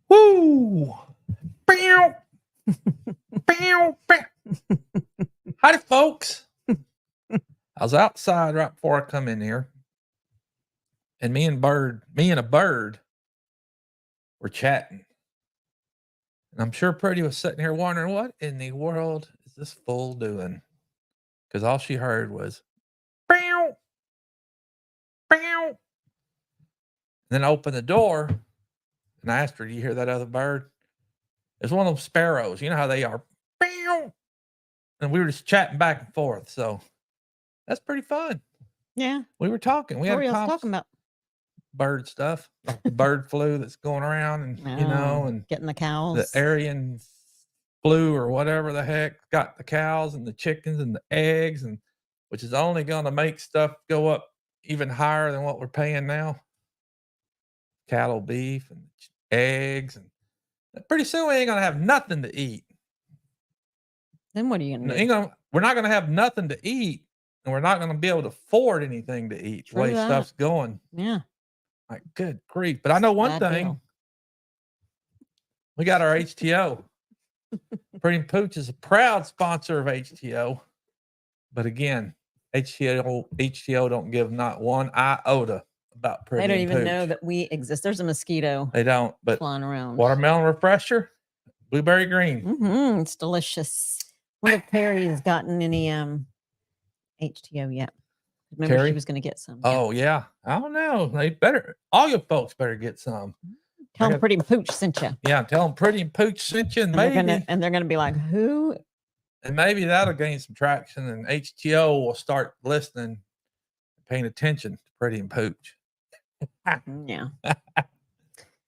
Woo! Bow! Bow! Bow! Howdy, folks. I was outside right before I come in here, and me and a bird were chatting. And I'm sure Pretty was sitting here wondering, what in the world is this fool doing? Because all she heard was, bow! Bow! Then I opened the door, and I asked her, do you hear that other bird? It's one of those sparrows. You know how they are. Bow! And we were just chatting back and forth. So that's pretty fun. Yeah. We were talking. We What had were you talking about? Bird stuff, like the bird flu that's going around, and and getting the cows. The Aryan flu or whatever the heck got the cows and the chickens and the eggs, and which is only going to make stuff go up even higher than what we're paying now. Cattle, beef, and eggs, and pretty soon we ain't gonna have nothing to eat. Then what are you gonna do? We're not gonna have nothing to eat, and we're not gonna be able to afford anything to eat. The way stuff's going. Yeah. Like, good grief. But I know one thing. Deal. We got our HTO. Pretty Pooch is a proud sponsor of HTO. But again, HTO don't give not one iota about Pretty Pooch. They don't even know that we exist. There's a mosquito. They don't, but flying around. Watermelon refresher, blueberry green. Mm-hmm. It's delicious. I wonder if Perry has gotten any HTO yet. Remember, Carrie? She was going to get some. Oh, yeah. I don't know. They better, all your folks better get some. Tell them Pretty Pooch sent you. Yeah, tell them Pretty Pooch sent you. And maybe they're going to be like, who? And maybe that'll gain some traction, and HTO will start listening, paying attention to Pretty and Pooch. Yeah.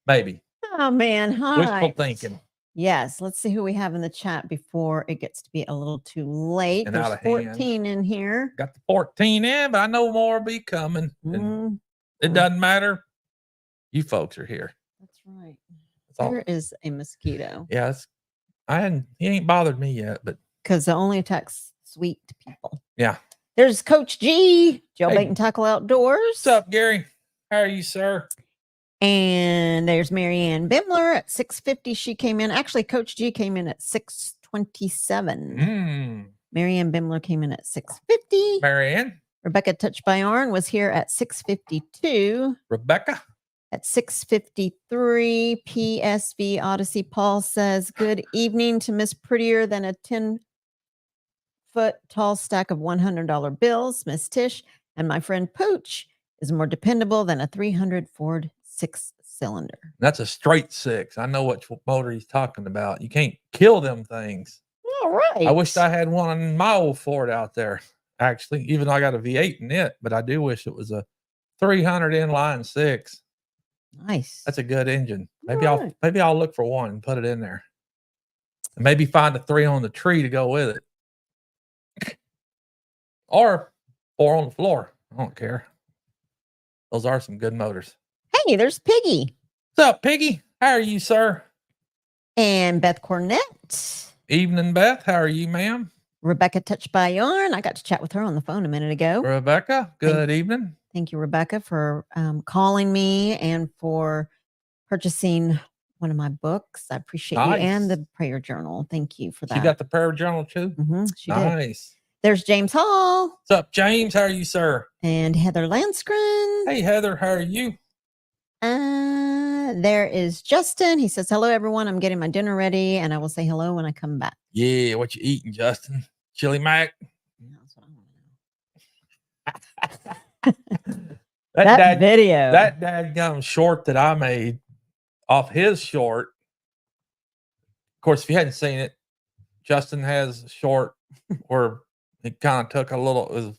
Maybe. Oh, man. All Wishful thinking. Yes, let's see who we have in the chat before it gets to be a little too late. And there's 14 in here. Got the 14 in, but I know more will be coming. It doesn't matter. You folks are here. That's right. There is a mosquito. Yeah, he ain't bothered me yet, but because it only attacks sweet people. Yeah. There's Coach G, Jailbait and Tackle Outdoors. What's up, Gary? How are you, sir? And there's Marianne Bimler at 6:50. She came in. Actually, Coach G came in at 6:27. Marianne Bimler came in at 6:50. Marianne. Rebecca Touched by Arn was here at 6:52. Rebecca. At 6:53. PSV Odyssey Paul says, good evening to Miss Prettier Than a 10-foot tall stack of $100 bills. Miss Tish and my friend Pooch is more dependable than a 300 Ford 6-cylinder. That's a straight 6. I know what motor he's talking about. You can't kill them things. All right. I wish I had one in my old Ford out there, actually, even though I got a V8 in it, but I do wish it was a 300 inline 6. Nice. That's a good engine. Maybe I'll look for one and put it in there. And maybe find a 3 on the tree to go with it. Or 4 on the floor. I don't care. Those are some good motors. Hey, there's Piggy. What's up, Piggy? How are you, sir? And Beth Cornett. Evening, Beth. How are you, ma'am? Rebecca Touched by Yarn. I got to chat with her on the phone a minute ago. Rebecca, good evening. Thank you, Rebecca, for calling me and for purchasing one of my books. I appreciate you, and the prayer journal. Thank you for that. You got the prayer journal too? She did. Nice. There's James Hall. What's up, James? How are you, sir? And Heather Landskren. Hey, Heather. How are you? There is Justin. He says, hello, everyone. I'm getting my dinner ready, and I will say hello when I come back. Yeah, what you eating, Justin? Chili Mac? Yeah, that's what I want to know. that video. That dadgum short that I made off his short. Of course, if you hadn't seen it, Justin has a short where he kind of took it was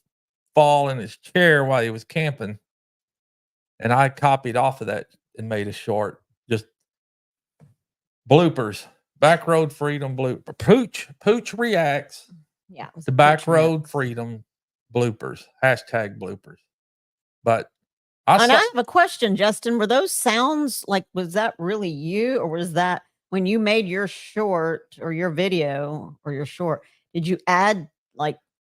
fall in his chair while he was camping. And I copied off of that and made a short. Just bloopers. Back Road Freedom blooper. Pooch reacts. Yeah. The Back Road Freedom bloopers. Hashtag bloopers. But I have a question, Justin. Were those sounds was that really you, or was that when you made your short or your video or your short, did you add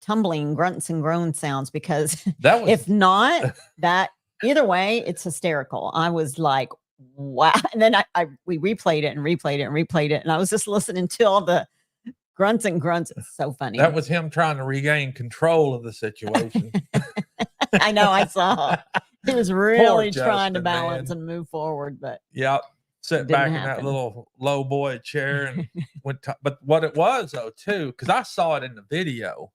tumbling grunts and groan sounds? Because if not, that either way, it's hysterical. I was like, wow. And then we replayed it and replayed it and replayed it. And I was just listening to all the grunts and grunts. It's so funny. That was him trying to regain control of the situation. I know, I saw. He was really Justin, trying to balance man. and move forward, but Yep. Sit didn't back in that happen. little low boy chair and but what it was though too, because I saw it in the video,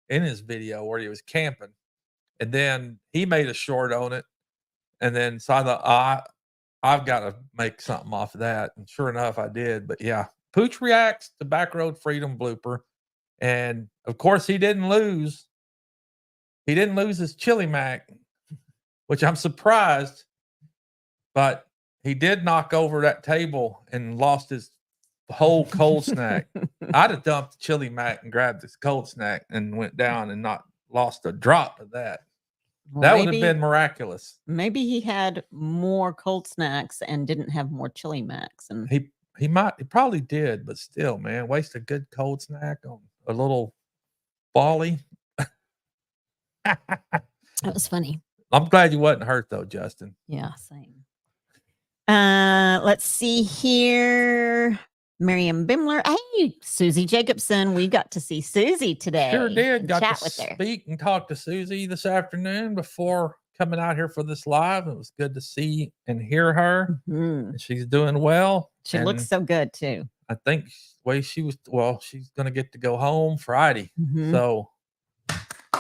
in his video where he was camping, and then he made a short on it, and then so I thought I've got to make something off of that, and sure enough I did. But yeah, Pooch reacts to Back Road Freedom blooper, and of course he didn't lose. He didn't lose his chili mac, which I'm surprised, but he did knock over that table and lost his whole cold snack. I'd have dumped the chili mac and grabbed this cold snack and went down and not lost a drop of that. well, That would have been miraculous. maybe he had more cold snacks and didn't have more chili macs. And He probably did, but still, man, waste a good cold snack on a little volley. that was funny. I'm glad you wasn't hurt though, Justin. Yeah, same. Let's see here. Miriam Bimler. Hey, Susie Jacobson. We got to see Susie today. Sure did. and Got chat to with her. speak and talk to Susie this afternoon before coming out here for this live. It was good to see and hear her. Mhm. And she's doing well. She and looks so good too. I think she's going to get to go home Friday. Mhm. So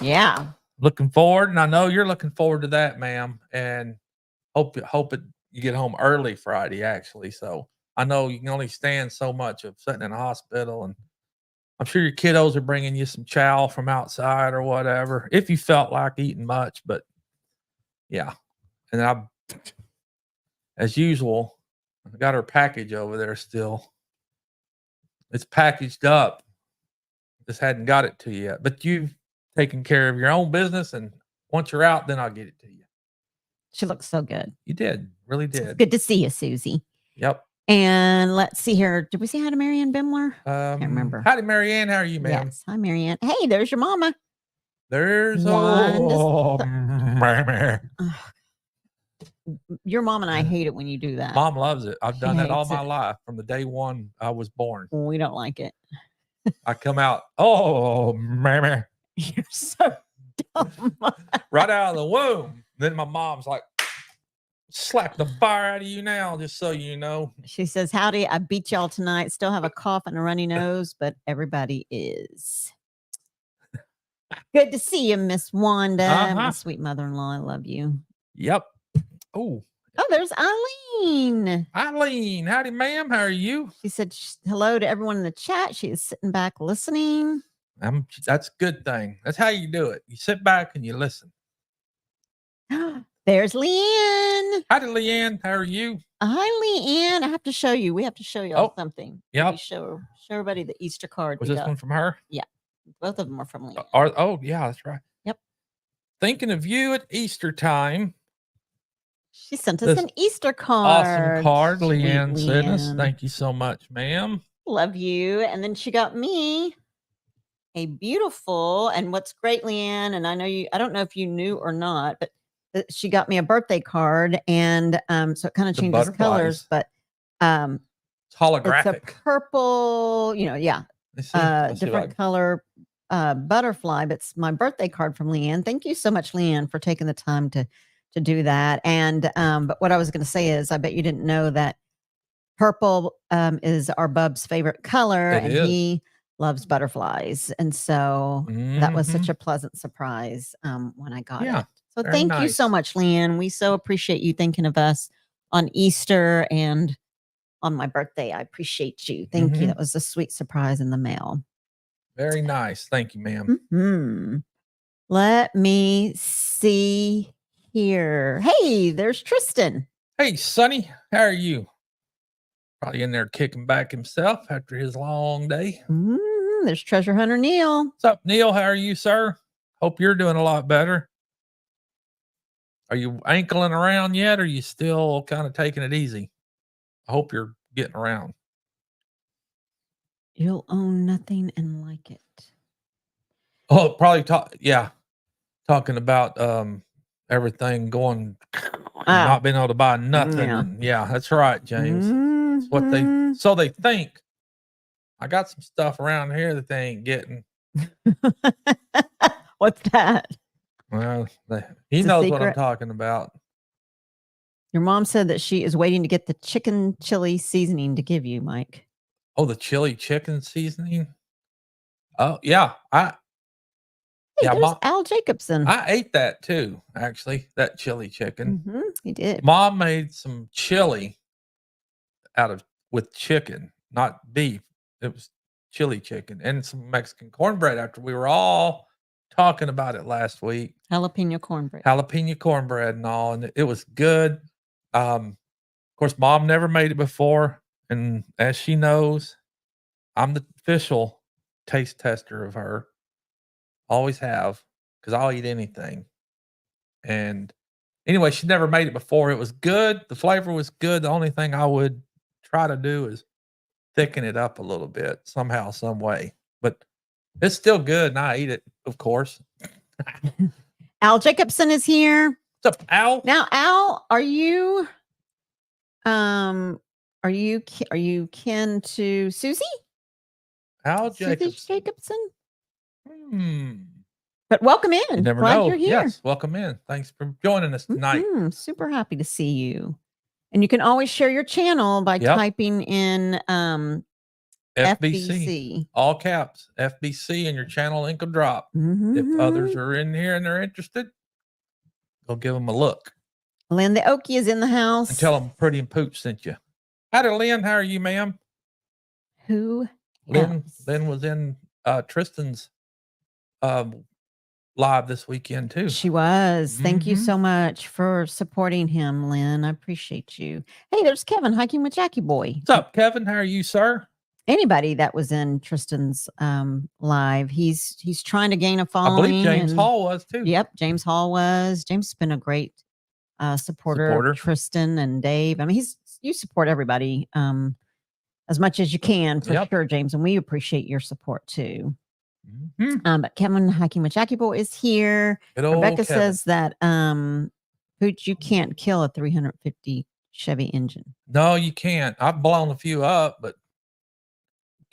Yeah. looking forward, and I know you're looking forward to that, ma'am. And hope you get home early Friday, actually. So I know you can only stand so much of sitting in a hospital, and I'm sure your kiddos are bringing you some chow from outside or whatever, if you felt like eating much. But yeah, and as usual, I got her package over there still. It's packaged up. Just hadn't got it to you yet. But you've taken care of your own business, and once you're out, then I'll get it to you. She looks so good. You did. Really It's did. good to see you, Susie. Yep. And let's see here. Did we say hi to Marianne Bimler? Can't remember. Howdy, Marianne. How are you, ma'am? Yes. Hi, Marianne. Hey, there's your mama. There's Your mom and I hate it when you do that. Mom loves it. I've She done that all hates my it. life from the day one I was born. We don't like it. I come out, mammy, You're so dumb. right out of the womb. Then my mom's like, slap the fire out of you now, just so you know. She says, howdy, I beat y'all tonight. Still have a cough and a runny nose, but everybody is. Good to see you, Miss Wanda. My sweet mother-in-law. I love you. Yep. Oh, there's Eileen. Eileen, howdy, ma'am. How are you? She said hello to everyone in the chat. She is sitting back listening. That's a good thing. That's how you do it. You sit back and you listen. There's Leanne. Howdy, Leanne. How are you? Hi, Leanne. I have to show you. We have to show y'all something. Yep. Show everybody the Easter card. Was this one from her? Yeah. Both of them are from Leanne. Yeah, that's right. Yep. Thinking of you at Easter time. She sent us an Easter card. Awesome card, Leanne sent us. Thank you so much, ma'am. Love you. And then she got me a beautiful, and what's great, Leanne, and I don't know if you knew or not, but she got me a birthday card, and so it kind of changes colors, but it's holographic. It's a purple, different color butterfly, but it's my birthday card from Leanne. Thank you so much, Leanne, for taking the time to do that. And but what I was going to say is, I bet you didn't know that purple is our Bub's favorite color, he loves butterflies, and so that was such a pleasant surprise when I got it. So thank you so much, Leanne. We so appreciate you thinking of us on Easter and on my birthday. I appreciate you. Thank you. That was a sweet surprise in the mail. Very nice. Thank you, ma'am. Mm-hmm. Let me see here. Hey, there's Tristan. Hey, Sonny. How are you? Probably in there kicking back himself after his long day. There's Treasure Hunter Neil. What's up, Neil? How are you, sir? Hope you're doing a lot better. Are you ankling around yet, or are you still kind of taking it easy? I hope you're getting around. You'll own nothing and like it. Oh, probably talking about everything going, Oh. not being able to buy nothing. Yeah. And yeah, that's right, James. It's what Mhm. so they think. I got some stuff around here that they ain't getting. What's that? Well, he It's a knows what I'm secret? talking about. Your mom said that she is waiting to get the chicken chili seasoning to give you, Mike. Oh, the chili chicken seasoning. Oh yeah, Hey, yeah, there's Al Jacobson. I ate that too. Actually, that chili chicken. He did. Mom made some chili with chicken, not beef. It was chili chicken and some Mexican cornbread. After we were all talking about it last week, Jalapeno cornbread. jalapeno cornbread and all, and it was good. Of course, Mom never made it before, and as she knows, I'm the official taste tester of her. Always have, because I'll eat anything. And anyway, she never made it before. It was good. The flavor was good. The only thing I would try to do is thicken it up a little bit somehow, some way. But it's still good, and I eat it, of course. Al Jacobson is here. What's up, Al? Now, Al, are you kin to Susie? Al Jacobson. Susie Jacobson? Hmm. But welcome in. You never Glad know. you're here. Yes, welcome in. Thanks for joining us tonight. Super happy to see you. And you can always share your channel by typing in FBC. All caps, FBC, and your channel link will drop. If others are in here and they're interested, go give them a look. Lynn the Okie is in the house. And tell them Pretty and Pooch sent you. Howdy, Lynn. How are you, ma'am? Who? Lynn was in Tristan's live this weekend too. She was. Thank you so much for supporting him, Lynn. I appreciate you. Hey, there's Kevin hiking with Jackie Boy. What's up, Kevin? How are you, sir? Anybody that was in Tristan's live, he's trying to gain a following. I believe James Hall was too. Yep, James Hall was. James has been a great supporter of Tristan and Dave. I mean, you support everybody as much as you can for sure, James, and we appreciate your support too. But Kevin hiking with Jackie Boy is here. Rebecca says that Pooch, you can't kill a 350 Chevy engine. No, you can't. I've blown a few up, but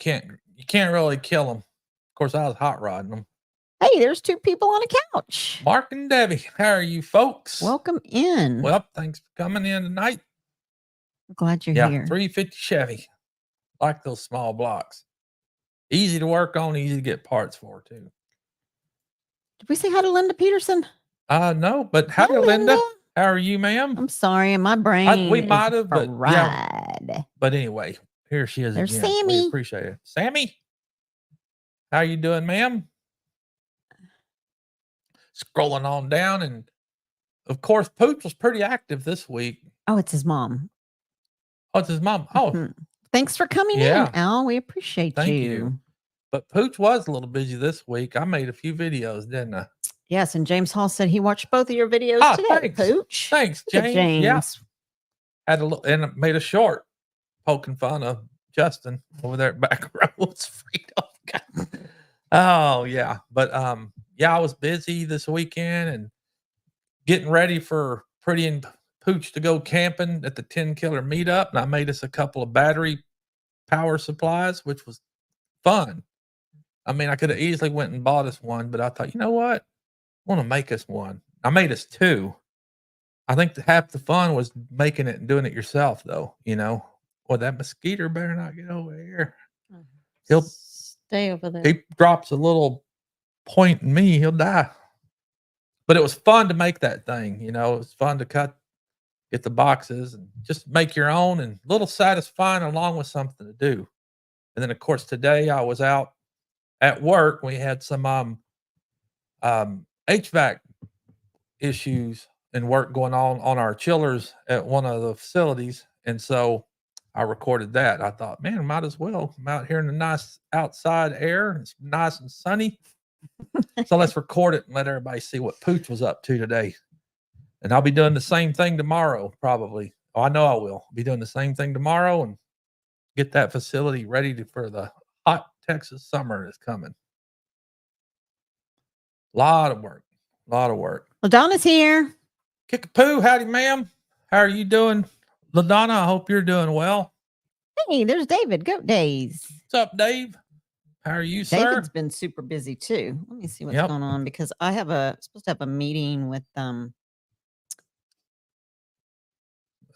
you can't really kill them. Of course, I was hot rodding them. Hey, there's two people on a couch. Mark and Debbie. How are you folks? Welcome in. Well, thanks for coming in tonight. I'm glad you're here. 350 Chevy. Like those small blocks. Easy to work on, easy to get parts for too. Did we say hi to Linda Peterson? No, but howdy, Linda. How are you, ma'am? I'm sorry, my brain. We might have, but yeah. But anyway, here she is. There's again. Sammy. We appreciate it. Sammy, how you doing, ma'am? Scrolling on down, and of course, Pooch was pretty active this week. Oh, it's his mom. Oh, it's his mom. Oh, thanks for coming in, Al. We appreciate Thank you. But Pooch was a little busy this week. I made a few videos, didn't I? Yes, and James Hall said he watched both of your videos today. Thanks. Pooch. Thanks, James. Yeah. Had a little, and made a short poking fun of Justin over there at Back Roads Freedom. Oh yeah, but I was busy this weekend and getting ready for Pretty and Pooch to go camping at the 10 Killer meetup, and I made us a couple of battery power supplies, which was fun. I mean, I could have easily went and bought us one, but I thought, you know what? I want to make us one. I made us two. I think half the fun was making it and doing it yourself, though. You know, well, that mosquito better not get over here. He'll stay over there. He drops a little point in me, he'll die. But it was fun to make that thing. You know, it was fun to get the boxes and just make your own, and a little satisfying along with something to do. And then, of course, today I was out at work. We had some HVAC issues and work going on our chillers at one of the facilities. And so I recorded that. I thought, man, might as well. I'm out here in the nice outside air. It's nice and sunny. So let's record it and let everybody see what Pooch was up to today. And I'll be doing the same thing tomorrow, probably. Oh, I know I will. Be doing the same thing tomorrow and get that facility ready for the hot Texas summer that's coming. A lot of work. Well, Donna's here. Kickapoo, howdy, ma'am. How are you doing? LaDonna, I hope you're doing well. Hey, there's David. Goat Days. What's up, Dave? How are you, sir? David's been super busy too. Let me see what's Yep. going on because I have supposed to have a meeting with some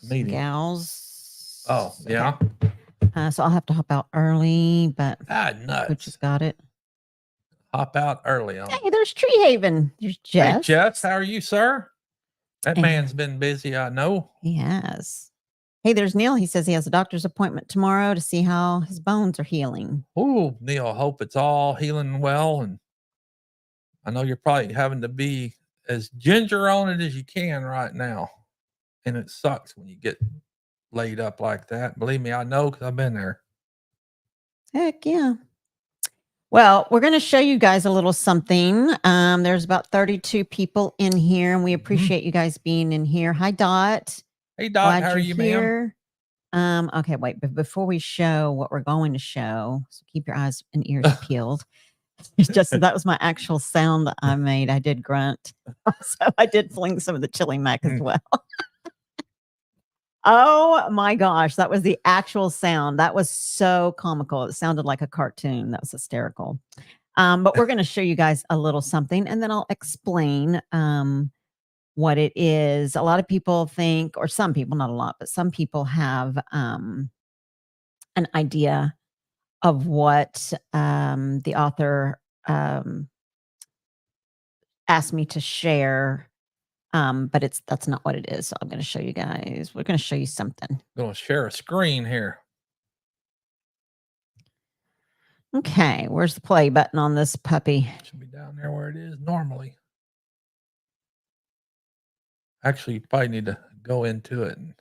Meeting. gals. Oh, yeah. So I'll have to hop out early, but Nuts. Pooch has got it. Hop out early on. Hey, there's Tree Haven. There's Jess. Hey, Jess, how are you, sir? That And- man's been busy, I know. He has. Hey, there's Neil. He says he has a doctor's appointment tomorrow to see how his bones are healing. Oh, Neil, I hope it's all healing well. And I know you're probably having to be as ginger on it as you can right now. And it sucks when you get laid up like that. Believe me, I know because I've been there. Heck yeah. Well, we're going to show you guys a little something. There's about 32 people in here, and we appreciate you guys being in here. Hi, Dot. Hey, Dot, Glad how are you're you, ma'am? here. Okay, wait, but before we show what we're going to show, so keep your eyes and ears peeled. It's just that was my actual sound that I made. I did grunt. So I did fling some of the chili mac as well. Oh my gosh, that was the actual sound. That was so comical. It sounded like a cartoon. That was hysterical. But we're going to show you guys a little something, and then I'll explain what it is. A lot of people think, or some people, not a lot, but some people have an idea of what the author asked me to share. But that's not what it is. So I'm going to show you guys. We're going to show you something. Going to share a screen here. Okay, where's the play button on this puppy? Should be down there where it is normally. Actually, you probably need to go into it and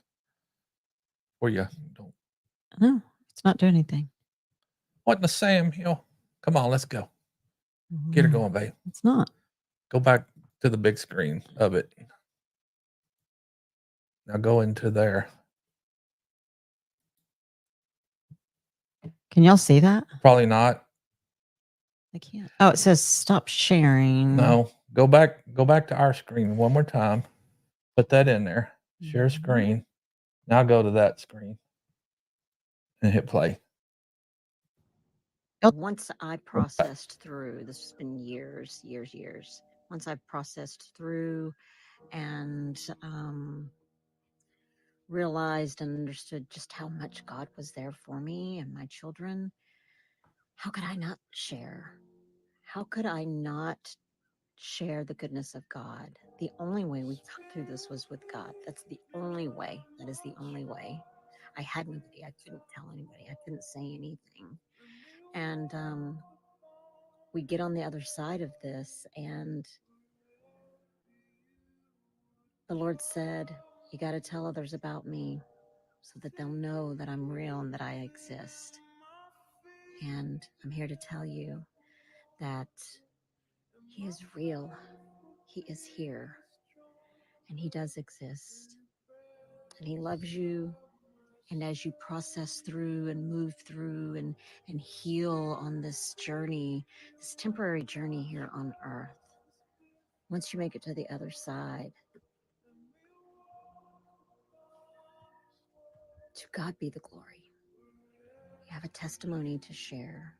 where you don't. No, it's not doing anything. What in the Sam Hill? Come on, let's go. Get her going, babe. It's not. Go back to the big screen of it. Now go into there. Can y'all see that? Probably not. I can't. Oh, it says stop sharing. No. Go back to our screen one more time. Put that in there. Share screen. Now go to that screen and hit play. Once I processed through, this has been years. Once I processed through and realized and understood just how much God was there for me and my children, how could I not share? How could I not share the goodness of God? The only way we got through this was with God. That's the only way. That is the only way. I had nobody. I couldn't tell anybody. I couldn't say anything. And we get on the other side of this, and the Lord said, you got to tell others about me so that they'll know that I'm real and that I exist. And I'm here to tell you that He is real. He is here. And He does exist. And He loves you. And as you process through and move through and heal on this journey, this temporary journey here on earth, once you make it to the other side, to God be the glory. You have a testimony to share,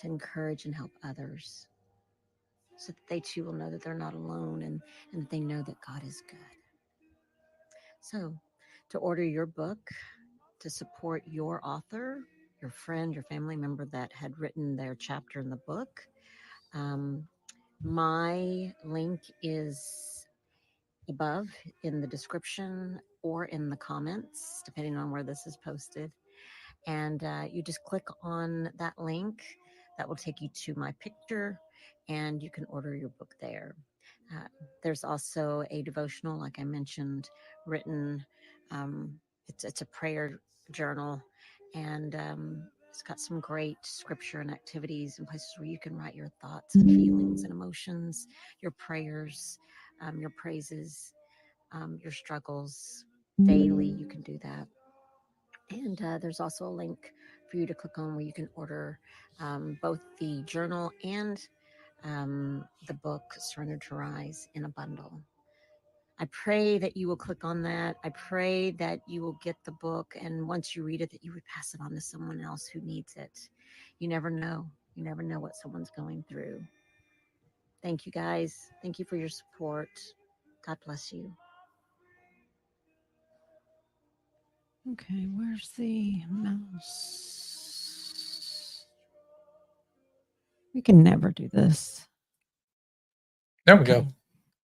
to encourage and help others, so that they too will know that they're not alone and that they know that God is good. So, to order your book, to support your author, your friend, your family member that had written their chapter in the book, my link is above in the description or in the comments, depending on where this is posted. And you just click on that link. That will take you to my picture, and you can order your book there. There's also a devotional, like I mentioned, written. It's a prayer journal, and it's got some great scripture and activities and places where you can write your thoughts and feelings and emotions, your prayers, your praises, your struggles. Daily, you can do that. And there's also a link for you to click on where you can order both the journal and the book Surrender to Rise in a bundle. I pray that you will click on that. I pray that you will get the book, and once you read it, that you would pass it on to someone else who needs it. You never know. You never know what someone's going through. Thank you, guys. Thank you for your support. God bless you. Okay, where's the mouse? We can never do this. There we go.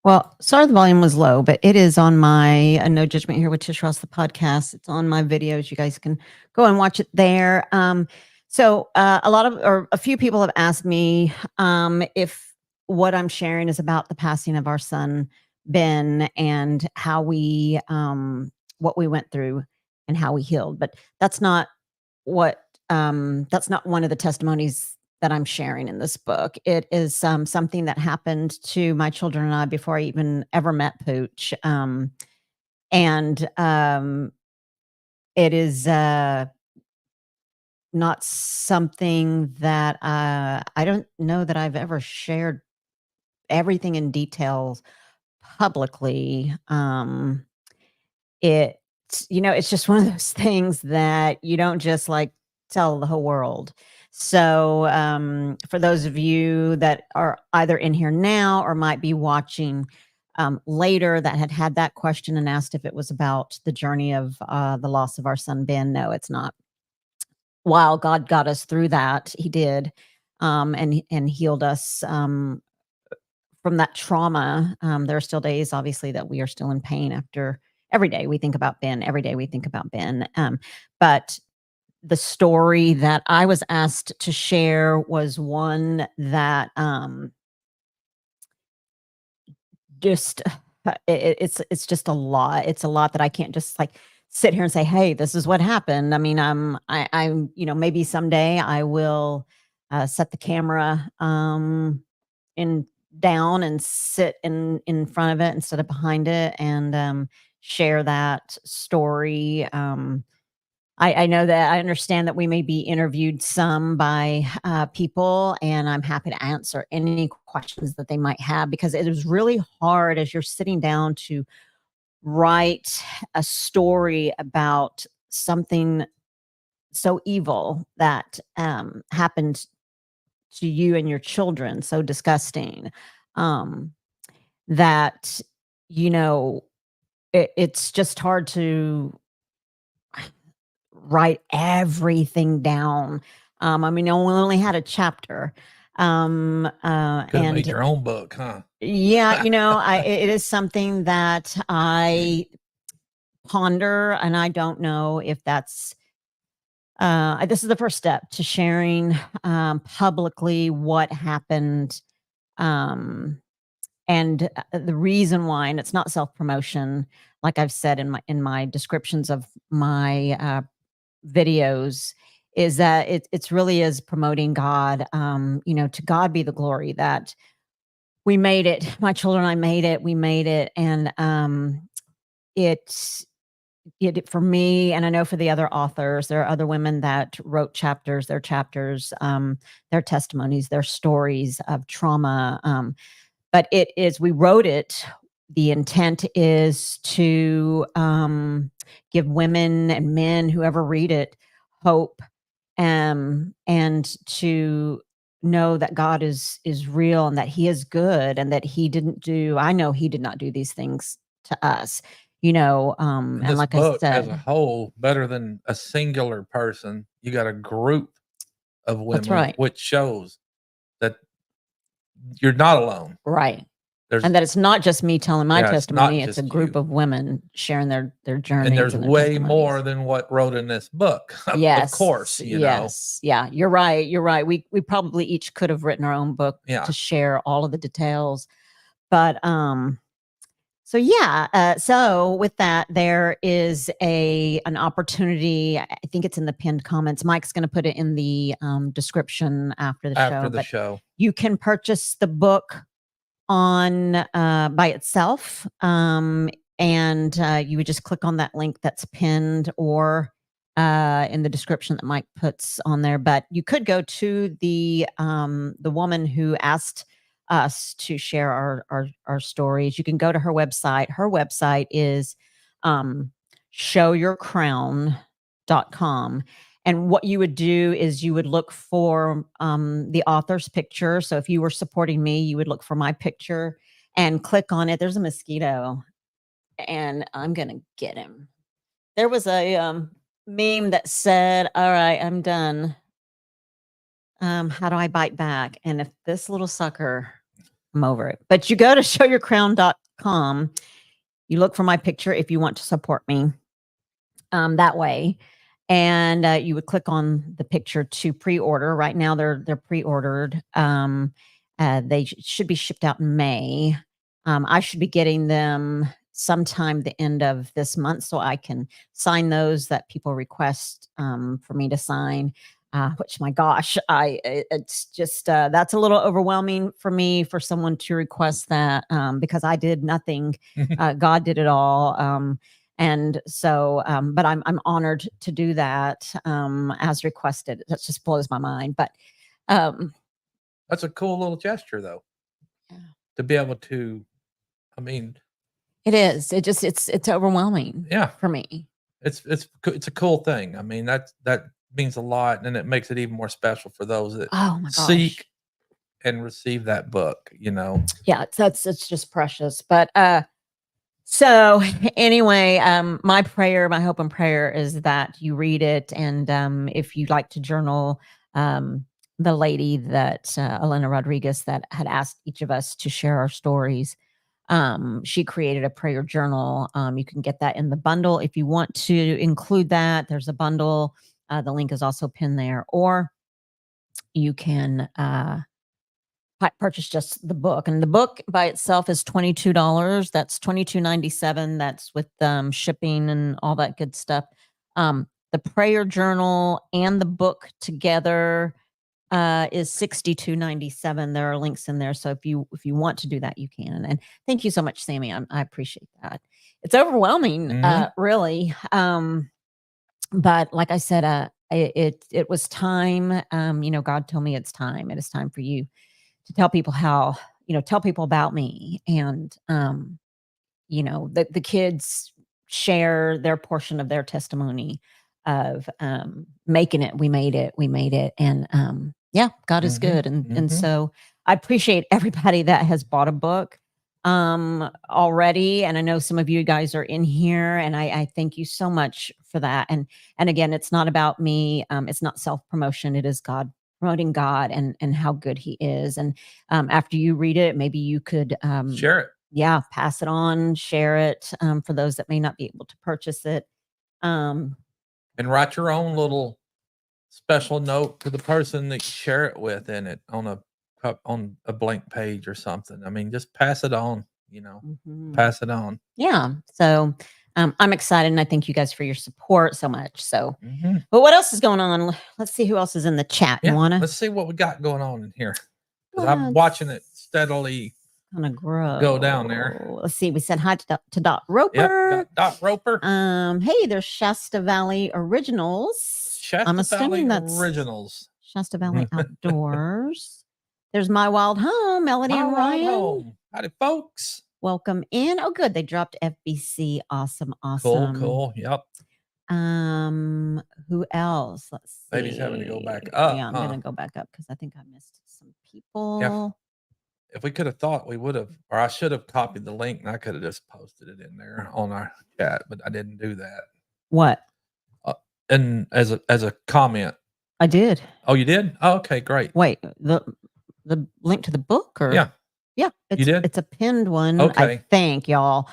Well, sorry the volume was low, but it is on my No Judgment Here with Tish Ross, the podcast. It's on my videos. You guys can go and watch it there. So a few people have asked me if what I'm sharing is about the passing of our son, Ben, and how we, what we went through and how we healed. But that's not that's not one of the testimonies that I'm sharing in this book. It is something that happened to my children and I before I even ever met Pooch. It is not something that I don't know that I've ever shared everything in detail publicly. It's just one of those things that you don't just like tell the whole world. So for those of you that are either in here now or might be watching later that had that question and asked if it was about the journey of the loss of our son Ben, no, it's not. While God got us through that, He did, and healed us from that trauma. There are still days, obviously, that we are still in pain after. Every day we think about Ben. Every day we think about Ben. But the story that I was asked to share was one that it's just a lot. It's a lot that I can't just like sit here and say, "Hey, this is what happened." I mean, I'm maybe someday I will set the camera in down and sit in front of it instead of behind it and share that story. I know that I understand that we may be interviewed some by people, and I'm happy to answer any questions that they might have, because it is really hard as you're sitting down to write a story about something so evil that happened to you and your children, so disgusting, that it's just hard to write everything down. I mean, I only had a chapter. Could have made your own book, huh? Yeah, it is something that I ponder, and I don't know if that's. This is the first step to sharing publicly what happened, and the reason why. And it's not self-promotion, like I've said in my descriptions of my videos, is that it's really is promoting God. To God be the glory that we made it. My children and I made it. We made it, and it for me, and I know for the other authors, there are other women that wrote chapters, their testimonies, their stories of trauma. But it is, we wrote it. The intent is to give women and men, whoever read it, hope, and to know that God is real and that He is good, and that I know He did not do these things to us. And this like book I as a said, whole, better than a singular person. You got a group of women, that's right. which shows that you're not alone. Right. And that it's not just me telling my testimony, it's a just group you. of women sharing their journeys. And there's and their way more testimonies. than what wrote in this book. Yes. Of course, Yes. Yeah, you're right. You're right. We probably each could have written our own book to share all of the details. But so yeah, so with that, there is an opportunity. I think it's in the pinned comments. Mike's going to put it in the description after the show. You can purchase the book on by itself, and you would just click on that link that's pinned, or in the description that Mike puts on there. But you could go to the woman who asked us to share our stories, you can go to her website. Her website is showyourcrown.com. And what you would do is you would look for the author's picture. So if you were supporting me, you would look for my picture and click on it. There's a mosquito, and I'm going to get him. There was a meme that said, all right, I'm done. How do I bite back? And if this little sucker, I'm over it. But you go to showyourcrown.com. You look for my picture if you want to support me that way. And you would click on the picture to pre-order. Right now, they're pre-ordered. They should be shipped out in May. I should be getting them sometime the end of this month, so I can sign those that people request for me to sign. Which, my gosh, it's just that's a little overwhelming for me for someone to request that because I did nothing. God did it all. And so, but I'm honored to do that as requested. That just blows my mind. But that's a cool little gesture, though, to be able to. I mean, it is. It's overwhelming. Yeah, for me, it's a cool thing. I mean, that means a lot, and it makes it even more special for those that seek and receive that book. Yeah, it's just precious. But so anyway, my hope and prayer is that you read it. And if you'd like to journal, the lady that Elena Rodriguez that had asked each of us to share our stories, she created a prayer journal. You can get that in the bundle. If you want to include that, there's a bundle. The link is also pinned there. Or you can purchase just the book, and the book by itself is $22. That's $22.97. That's with shipping and all that good stuff. The prayer journal and the book together is $62.97. There are links in there, so if you want to do that, you can. And thank you so much, Sammy. I appreciate that. It's overwhelming, really. But like I said, it was time. God told me it's time. It is time for you to tell people tell people about me. And, the kids share their portion of their testimony of making it. We made it. And God is good. And so I appreciate everybody that has bought a book already. And I know some of you guys are in here, and I thank you so much for that. And again, it's not about me. It's not self-promotion. It is God promoting God and how good he is. And after you read it, maybe you could share it. Yeah, pass it on, share it for those that may not be able to purchase it. And write your own little special note to the person that you share it with in it on a blank page or something. I mean, just pass it on, pass it on. Yeah. So I'm excited, and I thank you guys for your support so much. So, but what else is going on? Let's see who else is in the chat. Yeah, let's see what we got going on in here. Because I'm watching it steadily kind of go down there. Let's see. We said hi to Dot Roper. Yep, Dot Roper. Hey, there's Shasta Valley Originals. I'm assuming that's Originals. Shasta Valley Outdoors. There's My Wild Home, Melody and Ryan. Home. Howdy, folks. Welcome in. Oh, good. They dropped FBC. Awesome. Cool. Yep. Who else? Let's see. Baby's having to go back up. Yeah, I'm gonna go back up because I think I missed some people. Yeah. If we could have thought, we would have, or I should have copied the link and I could have just posted it in there on our chat, but I didn't do that. What? And as a comment. I did. Oh, you did? Oh, okay, great. Wait, the link to the book, or yeah, it's, you did? It's a pinned one. Okay. I think, y'all.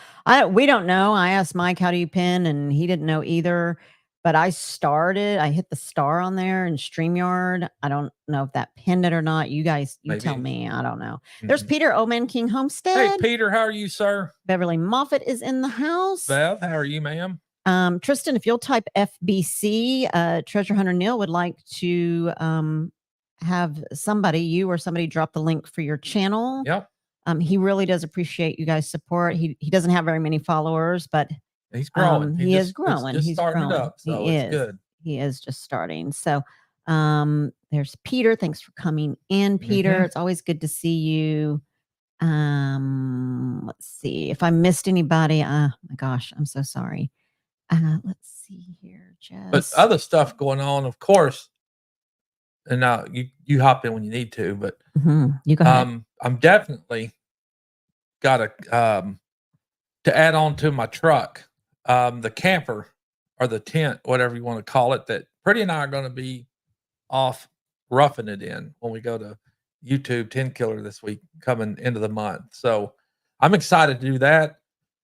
We don't know. I asked Mike, how do you pin? And he didn't know either. But I hit the star on there in StreamYard. I don't know if that pinned it or not. You guys, you tell me. I don't know. There's Peter, Old Man King Homestead. Hey, Peter, how are you, sir? Beverly Moffett is in the house. Bev, how are you, ma'am? Tristan, if you'll type FBC, Treasure Hunter Neil would like to have you or somebody drop the link for your channel. Yep. He really does appreciate you guys' support. He doesn't have very many followers, but he's growing. He is growing. He's he's starting growing. it up, so it's good. He is just starting. So There's Peter. Thanks for coming in, Peter. Mhm. It's always good to see you. Let's see if I missed anybody. My gosh, I'm so sorry. Let's see here. But Just other stuff going on, of course. And now you hop in when you need to, but you go ahead. I'm definitely got to add on to my truck, the camper or the tent, whatever you want to call it, that Pretty and I are going to be off roughing it in when we go to YouTube 10 Killer this week coming into the month. So I'm excited to do that.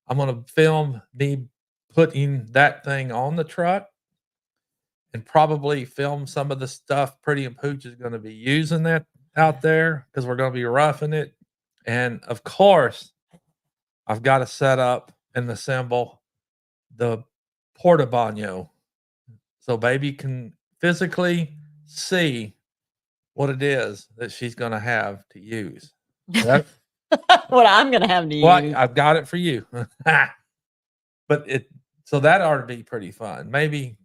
I'm going to film me putting that thing on the truck and probably film some of the stuff Pretty and Pooch is going to be using that out there because we're going to be roughing it. And of course, I've got to set up and assemble the porta baño so baby can physically see what it is that she's going to have to use. That, What I'm gonna have to well, use. I've got it for you. But so that ought to be pretty fun. Maybe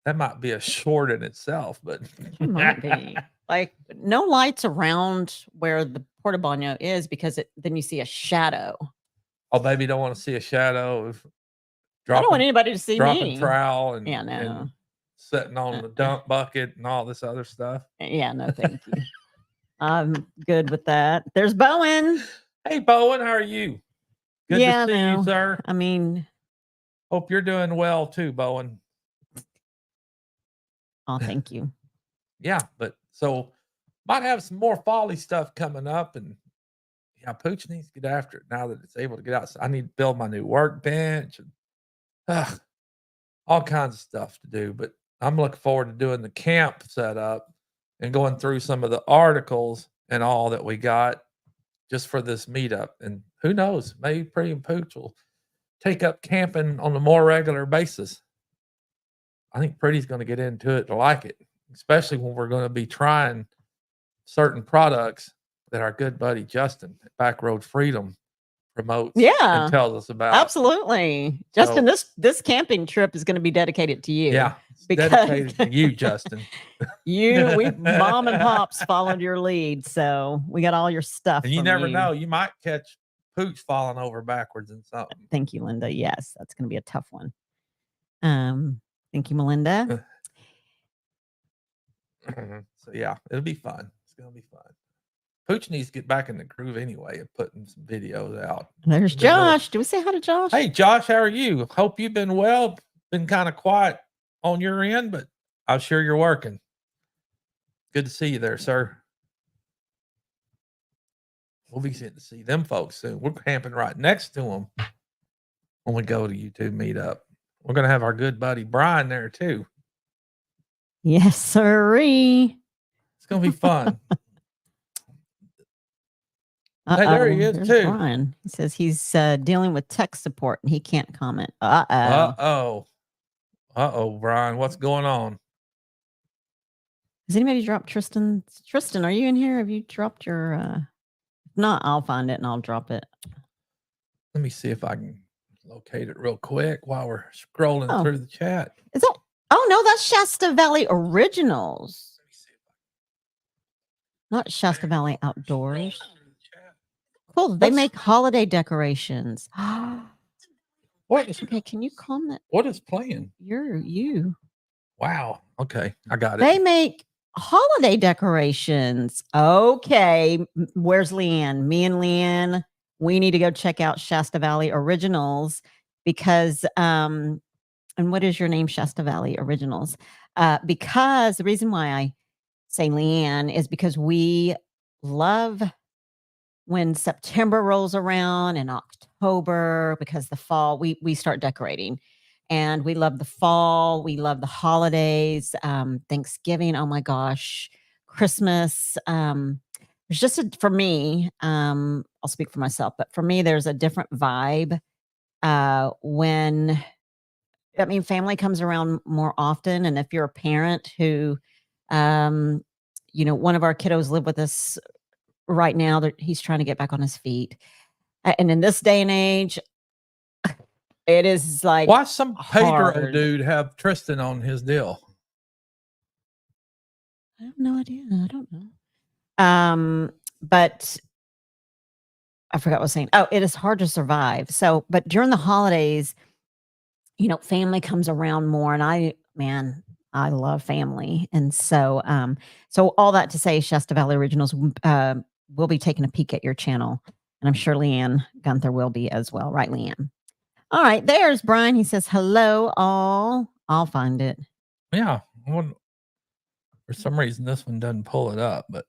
that might be a short in itself, but It might be like no lights around where the porta baño is because then you see a shadow. oh, baby don't want to see a shadow of I don't want dropping anybody to see dropping me. trowel and, Yeah, no. and sitting on the dump bucket and all this other stuff. Yeah, no, thank you. I'm good with that. There's Bowen. Hey, Bowen, how are you? Good Yeah, to see no. you, sir. I mean, Hope you're doing well too, Bowen. oh, thank you. Yeah, but so might have some more folly stuff coming up, and yeah, Pooch needs to get after it now that it's able to get out. So I need to build my new workbench and all kinds of stuff to do. But I'm looking forward to doing the camp setup and going through some of the articles and all that we got just for this meetup. And who knows, maybe Pretty and Pooch will take up camping on a more regular basis. I think Pretty's going to get into it to like it, especially when we're going to be trying certain products that our good buddy Justin at Backroad Freedom promotes Yeah, and tells us about. absolutely. Justin, So, this camping trip is going to be dedicated to you. yeah, it's because dedicated to you, Justin. we mom and pops followed your lead, so we got all your stuff. And you from never know, you might catch Pooch falling over backwards in something. Thank you, Linda. Yes, that's going to be a tough one. Thank you, Melinda. So yeah, it'll be fun. It's gonna be fun. Pooch needs to get back in the groove anyway of putting some videos out. There's Been a little- Josh. Do we say hi to Josh? Hey Josh, how are you? Hope you've been well. Been kind of quiet on your end, but I'm sure you're working. Good to see you there, sir. We'll be getting to see them folks soon. We're camping right next to them when we go to YouTube meetup. We're gonna have our good buddy Brian there too. Yes, sirree. It's gonna be fun. Hey, there he is There's too. Brian. He says he's dealing with tech support and he can't comment. Uh-oh, Brian, what's going on? Has anybody dropped Tristan? Tristan, are you in here? Have you dropped your if not, I'll find it and I'll drop it. Let me see if I can locate it real quick while we're scrolling Oh. through the chat. Is that oh no, that's Shasta Valley Originals. Let me see if Not Shasta Valley Outdoors. Scroll through the chat. Cool. They What's- make holiday decorations. What is Okay, can you calm that? what is playing? You. Wow. Okay, I got it. They make holiday decorations. Okay. Where's Leanne? Me and Leanne, we need to go check out Shasta Valley Originals because and what is your name, Shasta Valley Originals? Because the reason why I say Leanne is because we love when September rolls around and October, because the fall we start decorating. And we love the fall. We love the holidays, Thanksgiving. Oh my gosh, Christmas. There's just for me. I'll speak for myself, but for me, there's a different vibe when family comes around more often. And if you're a parent who, one of our kiddos live with us right now, that he's trying to get back on his feet, and in this day and age. It is like Why some Pedro hard. dude have Tristan on his deal? I have no idea. I don't know. But I forgot what I was saying. Oh, it is hard to survive. So, but during the holidays, family comes around more, and I love family. And so, so all that to say, Shasta Valley Originals will be taking a peek at your channel, and I'm sure Leanne Gunther will be as well, right, Leanne? All right, there's Brian. He says, hello, all. I'll find it. Yeah. For some reason, this one doesn't pull it up, but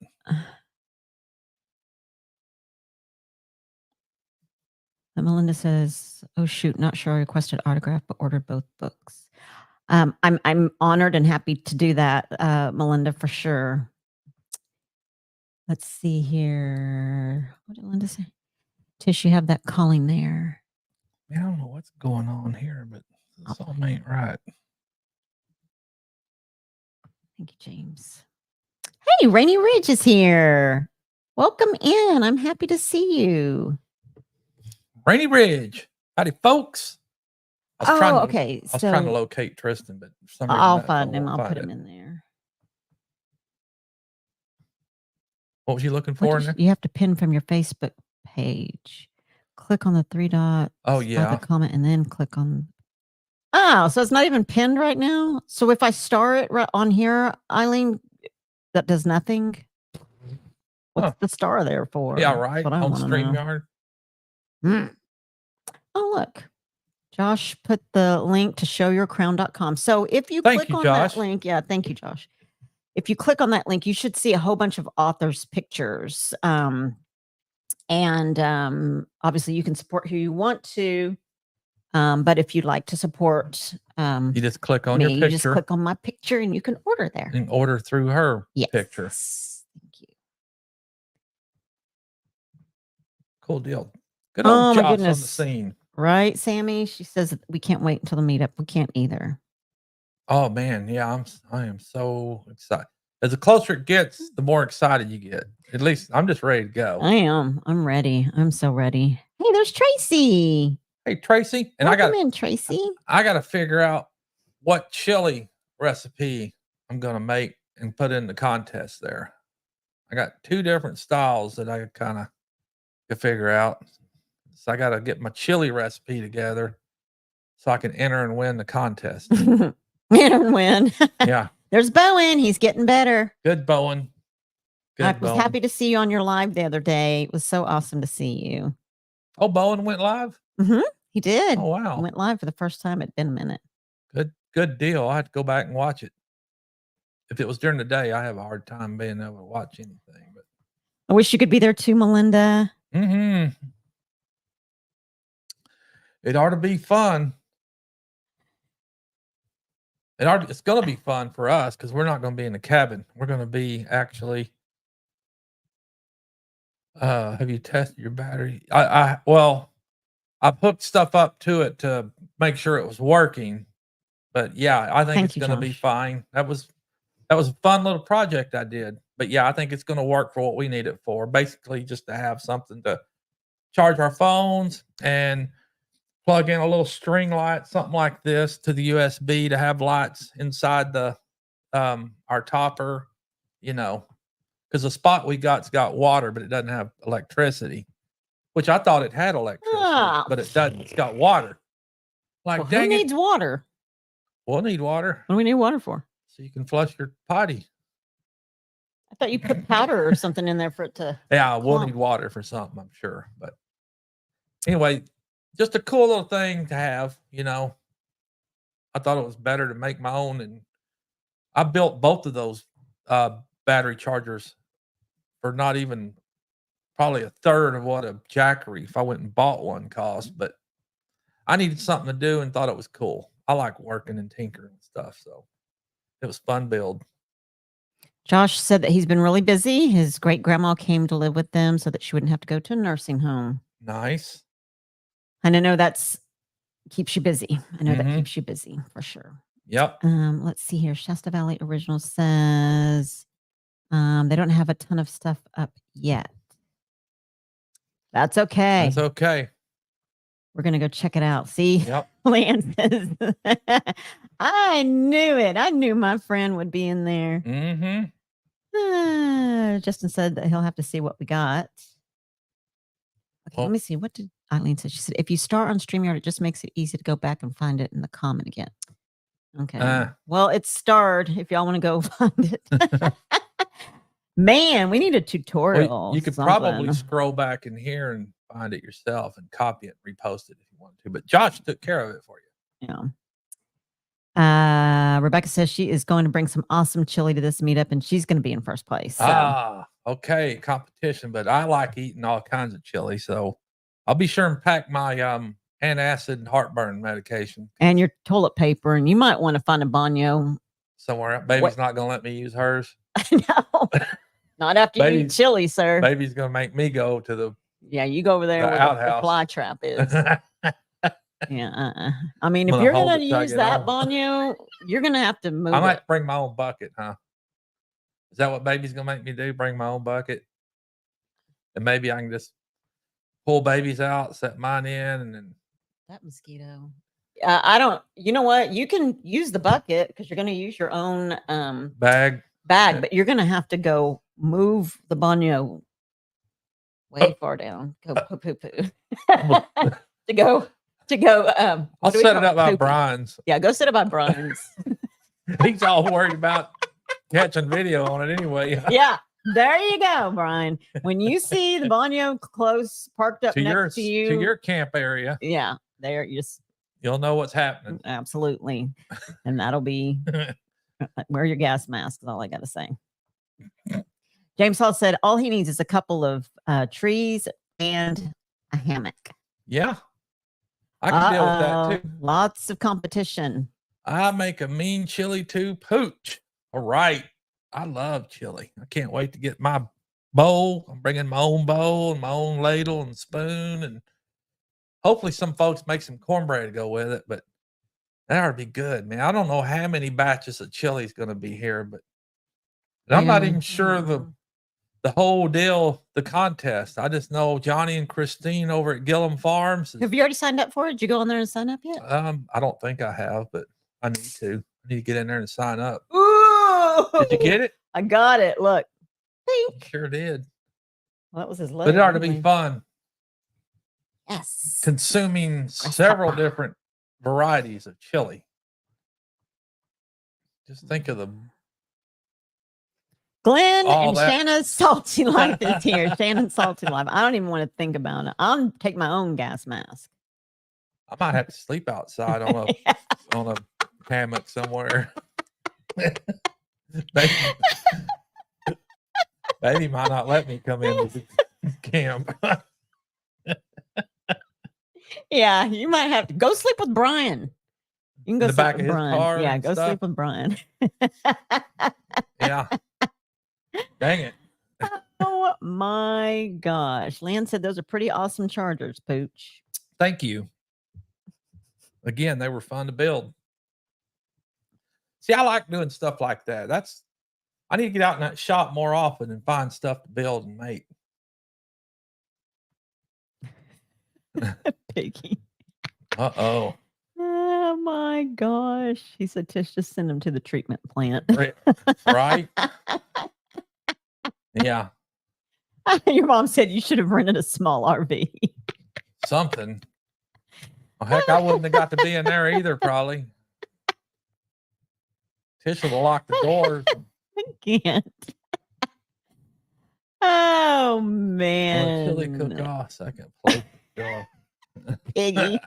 Melinda says, oh, shoot, not sure I requested autograph, but ordered both books. I'm honored and happy to do that, Melinda, for sure. Let's see here. What did Linda say? Tish, you have that calling there. I don't know what's going on here, but something ain't right. Thank you, James. Hey, Rainy Ridge is here. Welcome in. I'm happy to see you. Rainy Ridge. Howdy, folks. Okay. I was trying to locate Tristan, but for some reason I'll find him. I'll put him in there. What was you looking for in there? You have to pin from your Facebook page. Click on the 3 dots. Oh, yeah. The comment and then click on. Oh, so it's not even pinned right now. So if I star it right on here, Eileen, that does nothing. What's the star there for? Yeah, right. On StreamYard. Oh, look. Josh put the link to showyourcrown.com. So if you click on that link, thank you, Josh. If you click on that link, you should see a whole bunch of authors' pictures. And obviously you can support who you want to. But if you'd like to support you just click on your picture. You just click on my picture and you can order there. And order through her picture. Thank you. Cool deal. Good old Josh on the scene. Right, Sammy? She says we can't wait until the meetup. We can't either. Oh man, yeah, I am so excited. As the closer it gets, the more excited you get. At least I'm just ready to go. I am. I'm ready. I'm so ready. Hey, there's Tracy. Hey, Tracy. And Welcome in, Tracy. I got to figure out what chili recipe I'm going to make and put in the contest there. I got 2 different styles that I kind of could figure out. So I got to get my chili recipe together so I can enter and win the contest. Enter and win. Yeah. There's Bowen. He's getting better. Good, Bowen. I was happy to see you on your live the other day. It was so awesome to see you. Oh, Bowen went live? Mm-hmm. He did. Oh, wow. He went live for the first time. It'd been a minute. Good deal. I had to go back and watch it. If it was during the day, I have a hard time being able to watch anything. But I wish you could be there too, Melinda. Mm-hmm. It ought to be fun. It's going to be fun for us because we're not going to be in the cabin. We're going to be actually. Have you tested your battery? I've hooked stuff up to it to make sure it was working. But yeah, I think it's going to be fine. That was a fun little project I did. But yeah, I think it's going to work for what we need it for. Basically, just to have something to charge our phones and plug in a little string light, something like this, to the USB to have lights inside the our topper, because the spot we got's got water, but it doesn't have electricity, which I thought it had electricity, but it doesn't. It's got water. Like, who needs water? We'll need water. What do we need water for? So you can flush your potty. I thought you put powder or something in there for it to. Yeah, we'll need water for something, I'm sure. But anyway, just a cool little thing to have, I thought it was better to make my own. And I built both of those battery chargers for not even probably a third of what a Jackery, if I went and bought one, cost. But I needed something to do and thought it was cool. I like working and tinkering and stuff. So it was fun build. Josh said that he's been really busy. His great grandma came to live with them so that she wouldn't have to go to a nursing home. Nice. And I know keeps you busy. I know that keeps you busy for sure. Yep. Let's see here. Shasta Valley Original says they don't have a ton of stuff up yet. That's okay. That's okay. We're going to go check it out. See? Yep. Lance says, I knew it. I knew my friend would be in there. Mm-hmm. Justin said that he'll have to see what we got. Okay, Well- let me see. What did Eileen say? She said, if you start on StreamYard, it just makes it easy to go back and find it in the comment again. Okay. Well, it's starred if y'all want to go find it. Man, we need a tutorial. Well, you could probably scroll back in here and find it yourself and copy it and repost it if you want to. But Josh took care of it for you. Yeah. Rebecca says she is going to bring some awesome chili to this meetup and she's going to be in first place. So. Okay. Competition, but I like eating all kinds of chili. So I'll be sure and pack my antacid and heartburn medication. And your toilet paper. And you might want to find a baño somewhere. Baby's not going to let me use hers. No. Not after you eat chili, sir. Baby's going to make me go to the you go over there where the fly trap is. Yeah. I mean, if you're going to use that baño, you're going to have to move I might bring my own bucket, huh? Is that what baby's going to make me do? Bring my own bucket? And maybe I can just pull babies out, set mine in, and then. That mosquito. I don't, you know what? You can use the bucket because you're going to use your own bag, but you're going to have to go move the baño way far down. Go poo. to go. I'll set it up by Brian's. Yeah, go set it by Brian's. He's all worried about catching video on it anyway. Yeah, there you go, Brian. When you see the baño close, parked up next to you, to your camp area. Yeah, there you'll know what's happening. Absolutely, and that'll be wear your gas mask. Is all I got to say. James Hall said all he needs is a couple of trees and a hammock. Yeah. I can deal with that too. Lots of competition. I make a mean chili too, Pooch. All right. I love chili. I can't wait to get my bowl. I'm bringing my own bowl and my own ladle and spoon. And hopefully some folks make some cornbread to go with it. But that ought to be good, man. I don't know how many batches of chili is going to be here, but I'm not even sure the whole deal, the contest. I just know Johnny and Christine over at Gillum Farms. Have you already signed up for it? Did you go on there and sign up yet? I don't think I have, but I need to. I need to get in there and sign up. Ooh! Did you get it? I got it. Look. Pink. Sure did. Well, that was his letter. But it ought to be fun. Yes. Consuming several different varieties of chili. Just think of the Glenn and Shanna's Salty Life is here. Shannon's Salty Life. I don't even want to think about it. I'll take my own gas mask. I might have to sleep outside on a hammock somewhere. Baby might not let me come into the camp. Yeah, you might have to go sleep with Brian. You can go sleep with Brian. Yeah, go sleep with Brian. Yeah. Dang it. Oh my gosh. Lan said those are pretty awesome chargers, Pooch. Thank you. Again, they were fun to build. See, I like doing stuff like that. I need to get out in that shop more often and find stuff to build and make. Piggy. Uh-oh. Oh my gosh. He said Tish just send him to the treatment plant. Right? Yeah. Your mom said you should have rented a small RV. Something. Well, heck, I wouldn't have got to be in there either, probably. Tish would have locked the doors. I can't. Oh, man. Chili cook-off, second place. Piggy.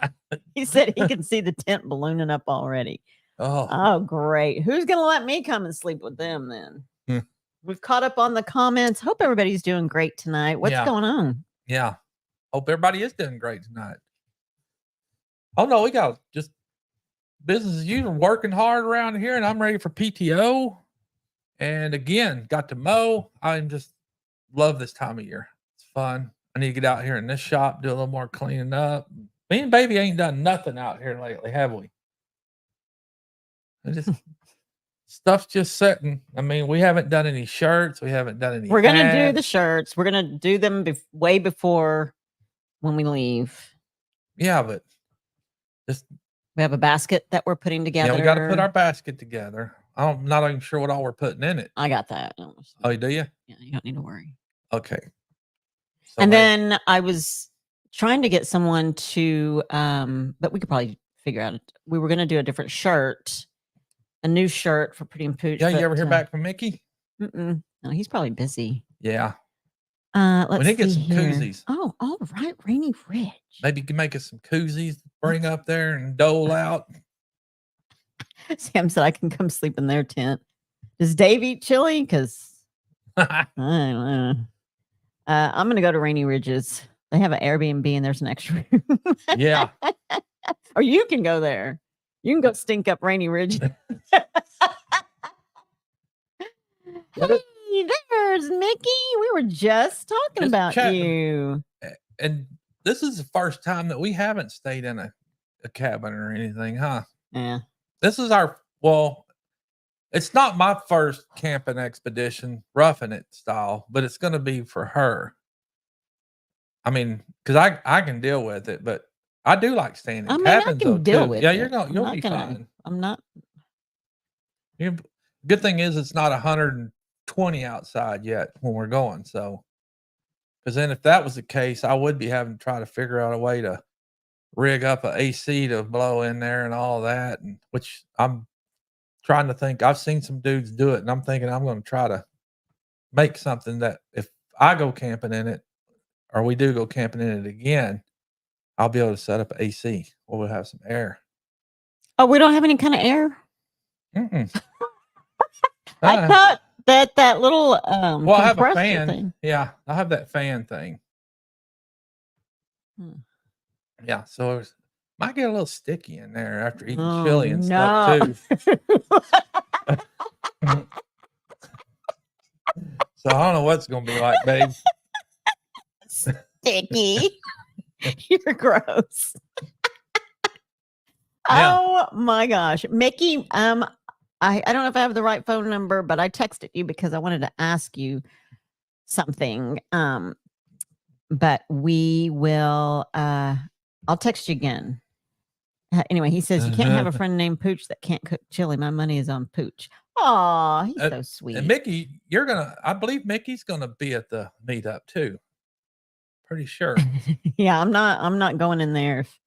He said he can see the tent ballooning up already. Oh, great. Who's going to let me come and sleep with them then? Hmm. We've caught up on the comments. Hope everybody's doing great tonight. What's going on? Yeah. Hope everybody is doing great tonight. Oh, no, we got just business as usual, working hard around here, and I'm ready for PTO. And again, got to mow. I just love this time of year. It's fun. I need to get out here in this shop, do a little more cleaning up. Me and baby ain't done nothing out here lately, have we? Stuff's just sitting. I mean, we haven't done any shirts. We haven't done any. We're going to do the shirts. We're going to do them way before when we leave. Yeah, but we have a basket that we're putting together. Yeah, we got to put our basket together. I'm not even sure what all we're putting in it. I got that. Oh, do you? Yeah, you don't need to worry. Okay. So And maybe- then I was trying to get someone to, but we could probably figure out. We were going to do a different shirt, a new shirt for Pretty Pooch. yeah, you but, ever hear back from Mickey? No, he's probably busy. Yeah. Let's We need to get see some here. koozies. Oh, all right, Rainy Ridge. Maybe you can make us some koozies, to bring up there and dole out. Sam said I can come sleep in their tent. Does Dave eat chili? Because I don't know. I'm going to go to Rainy Ridges. They have an Airbnb and there's an extra room. Yeah. Or you can go there. You can go stink up Rainy Ridge. Hey, there's Mickey. We were just talking Just about chatting. you. And this is the first time that we haven't stayed in a cabin or anything, huh? Yeah. This is it's not my first camping expedition, roughing it style, but it's going to be for her. I mean, because I can deal with it, but I do like staying in I mean, I cabins. can though, deal too. with Yeah, it. you'll be fine. I'm not. Good thing is it's not 120 outside yet when we're going. So, because then if that was the case, I would be having to try to figure out a way to rig up a AC to blow in there and all that, and which I'm trying to think. I've seen some dudes do it, and I'm thinking I'm going to try to make something that if I go camping in it, or we do go camping in it again, I'll be able to set up AC or we'll have some air. Oh, we don't have any kind of air. Mm-mm. I thought that little well, I have a compressor fan. thing. Yeah, I have that fan thing. Yeah, so it might get a little sticky in there after eating chili and stuff too. So I don't know what's gonna be like, babe. Sticky. You're gross. Yeah. Oh my gosh. Mickey, I don't know if I have the right phone number, but I texted you because I wanted to ask you something. But we will I'll text you again. Anyway, he says you can't have a friend named Pooch that can't cook chili. My money is on Pooch. Aw, he's so sweet. And Mickey, I believe Mickey's gonna be at the meetup too. Pretty sure. Yeah, I'm not going in there. If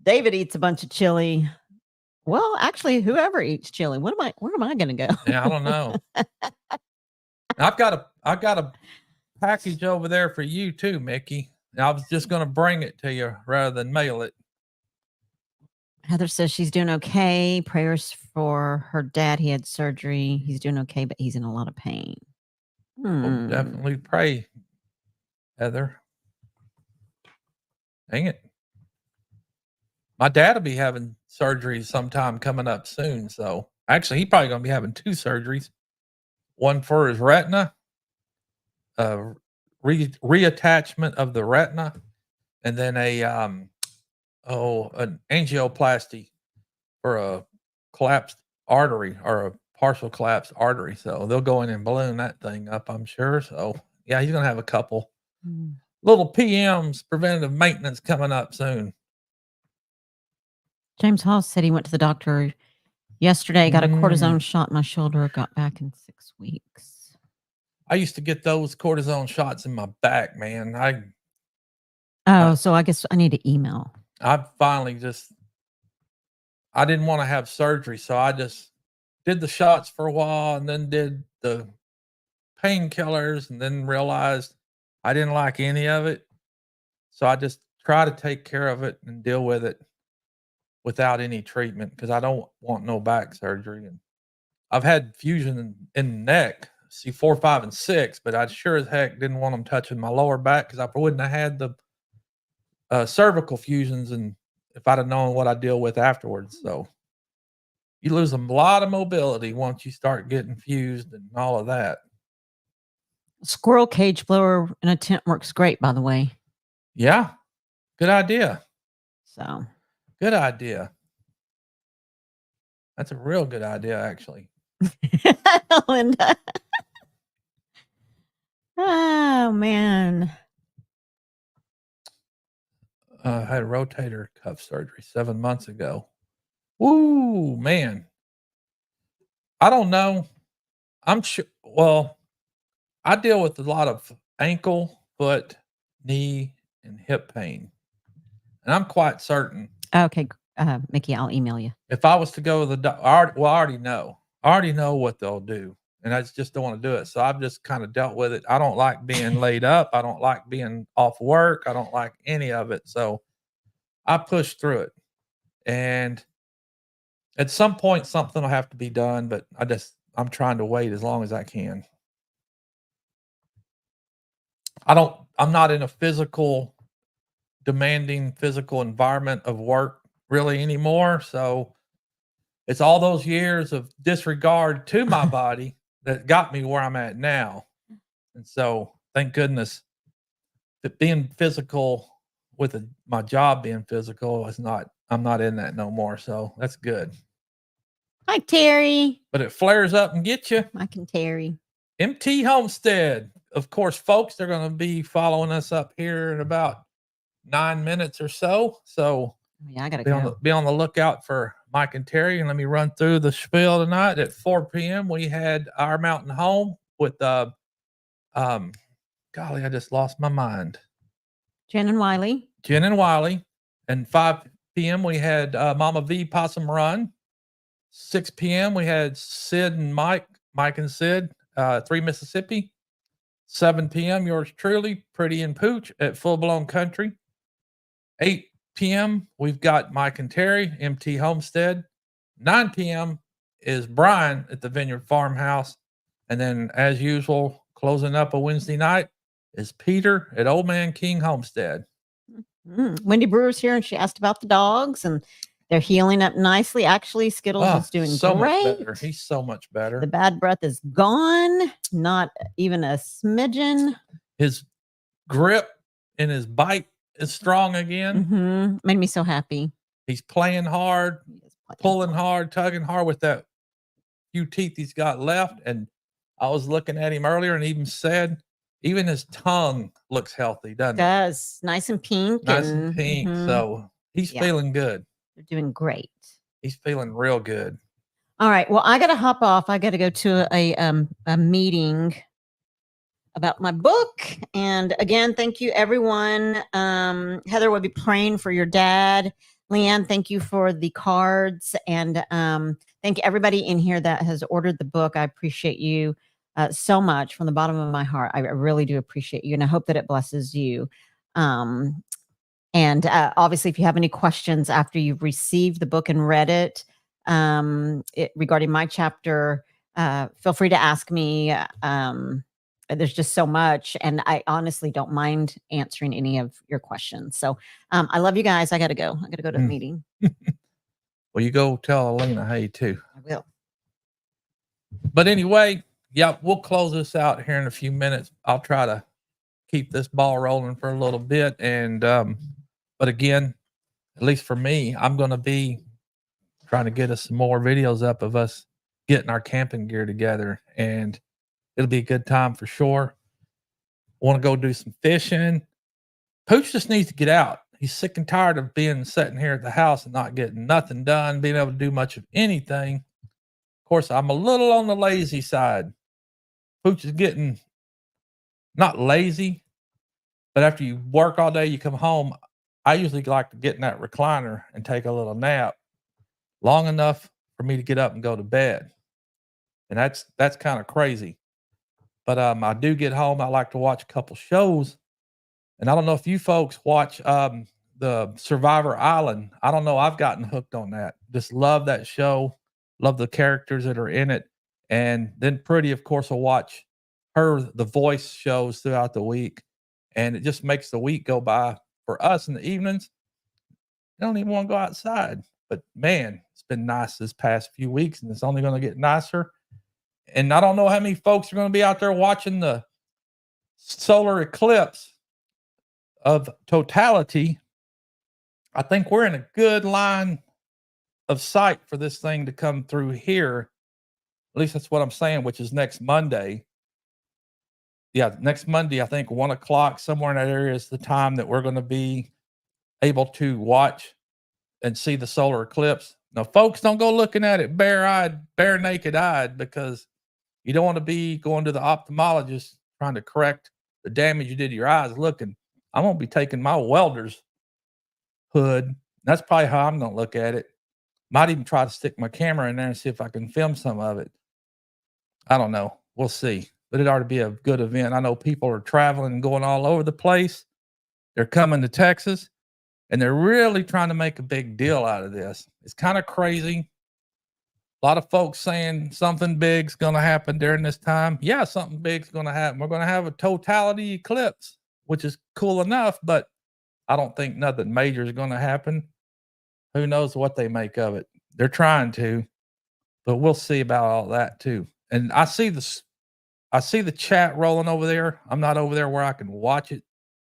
David eats a bunch of chili. Well, actually, whoever eats chili, where am I gonna go? Yeah, I don't know. I've got a package over there for you too, Mickey. I was just gonna bring it to you rather than mail it. Heather says she's doing okay. Prayers for her dad. He had surgery. He's doing okay, but he's in a lot of pain. We'll definitely pray, Heather. Dang it. My dad will be having surgery sometime coming up soon. So actually, he's probably going to be having 2 surgeries. One for his retina, reattachment of the retina, and then an angioplasty for a collapsed artery or a partial collapsed artery. So they'll go in and balloon that thing up, I'm sure. So yeah, he's going to have a couple little PMs, preventative maintenance, coming up soon. James Hall said he went to the doctor yesterday, got a cortisone shot in my shoulder, got back in 6 weeks. I used to get those cortisone shots in my back, man. So I guess I need to email. I finally I didn't want to have surgery, so I just did the shots for a while and then did the painkillers and then realized I didn't like any of it. So I just try to take care of it and deal with it without any treatment because I don't want no back surgery. And I've had fusion in the neck, see 4, 5, and 6, but I sure as heck didn't want them touching my lower back because I wouldn't have had the cervical fusions and if I'd have known what I deal with afterwards. So you lose a lot of mobility once you start getting fused and all of that. Squirrel cage blower in a tent works great, by the way. Yeah. Good idea. So good idea. That's a real good idea, actually. Linda. Oh man. I had a rotator cuff surgery 7 months ago. Woo, man. I don't know. I'm sure. Well, I deal with a lot of ankle, foot, knee, and hip pain, and I'm quite certain Okay, Mickey, I'll email you. if I was to go to the doc, I already know. I already know what they'll do, and I just don't want to do it. So I've just kind of dealt with it. I don't like being laid up. I don't like being off work. I don't like any of it. So I push through it, and at some point something will have to be done. But I'm trying to wait as long as I can. I'm not in a demanding physical environment of work really anymore. So it's all those years of disregard to my body that got me where I'm at now. And so thank goodness that being physical with my job being physical I'm not in that no more. So that's good. Hi, Terry. But it flares up and gets you. I can Terry. MT Homestead. Of course, folks, they're going to be following us up here in about 9 minutes or so. So yeah, I got to be on the lookout for Mike and Terry. And let me run through the spiel tonight. At 4 p.m., we had Our Mountain Home with golly, I just lost my mind. Jen and Wiley. And 5 p.m., we had Mama V Possum Run. 6 p.m., we had Sid and Mike and Sid, 3 Mississippi. 7 p.m., yours truly, Pretty and Pooch at Full Blown Country. 8 p.m., we've got Mike and Terry, MT Homestead. 9 p.m. is Brian at the Vineyard Farmhouse. And then, as usual, closing up a Wednesday night is Peter at Old Man King Homestead. Wendy Brewer's here, and she asked about the dogs, and they're healing up nicely. Actually, Skittles is doing so great. Much better. He's so much better. The bad breath is gone, not even a smidgen. His grip and his bite is strong again. Made me so happy. He's playing hard, pulling hard, tugging hard with that few teeth he's got left. And I was looking at him earlier and even said, even his tongue looks healthy, doesn't it? Does. Nice and pink. So he's feeling good. They're doing great. He's feeling real good. All right. Well, I got to hop off. I got to go to a meeting about my book. And again, thank you, everyone. Heather will be praying for your dad. Leanne, thank you for the cards. And thank everybody in here that has ordered the book. I appreciate you so much from the bottom of my heart. I really do appreciate you. And I hope that it blesses you. And obviously, if you have any questions after you've received the book and read it, regarding my chapter, feel free to ask me. There's just so much, and I honestly don't mind answering any of your questions. So I love you guys. I got to go. I got to go to the meeting. Well, you go tell Alina hey too. I will. But anyway, yeah, we'll close this out here in a few minutes. I'll try to keep this ball rolling for a little bit. And but again, at least for me, I'm going to be trying to get us some more videos up of us getting our camping gear together, and it'll be a good time for sure. Want to go do some fishing. Pooch just needs to get out. He's sick and tired of being sitting here at the house and not getting nothing done, being able to do much of anything. Of course, I'm a little on the lazy side. Pooch is getting not lazy, but after you work all day, you come home. I usually like to get in that recliner and take a little nap long enough for me to get up and go to bed. And that's kind of crazy. But I do get home. I like to watch a couple shows. And I don't know if you folks watch the Survivor Island. I don't know. I've gotten hooked on that. Just love that show. Love the characters that are in it. And then Pretty, of course, will watch the voice shows throughout the week. And it just makes the week go by for us in the evenings. I don't even want to go outside. But man, it's been nice this past few weeks, and it's only going to get nicer. And I don't know how many folks are going to be out there watching the solar eclipse of totality. I think we're in a good line of sight for this thing to come through here. At least that's what I'm saying, which is next Monday. Yeah, next Monday, I think 1 o'clock, somewhere in that area is the time that we're going to be able to watch and see the solar eclipse. Now, folks, don't go looking at it bare naked eyed, because you don't want to be going to the ophthalmologist trying to correct the damage you did to your eyes looking. I'm going to be taking my welder's hood. That's probably how I'm going to look at it. Might even try to stick my camera in there and see if I can film some of it. I don't know. We'll see. But it ought to be a good event. I know people are traveling and going all over the place. They're coming to Texas, and they're really trying to make a big deal out of this. It's kind of crazy. A lot of folks saying something big's going to happen during this time. Yeah, something big's going to happen. We're going to have a totality eclipse, which is cool enough, but I don't think nothing major is going to happen. Who knows what they make of it? They're trying to, but we'll see about all that too. And I see the chat rolling over there. I'm not over there where I can watch it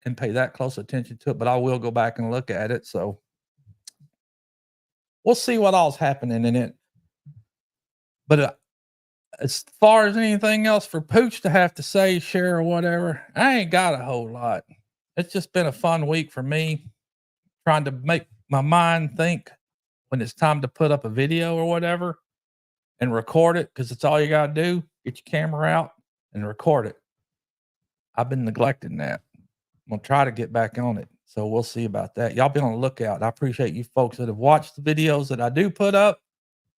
and pay that close attention to it, but I will go back and look at it. So we'll see what all's happening in it. But as far as anything else for Pooch to have to say, share, or whatever, I ain't got a whole lot. It's just been a fun week for me, trying to make my mind think when it's time to put up a video or whatever and record it, because it's all you got to do. Get your camera out and record it. I've been neglecting that. I'm going to try to get back on it. So we'll see about that. Y'all be on the lookout. I appreciate you folks that have watched the videos that I do put up.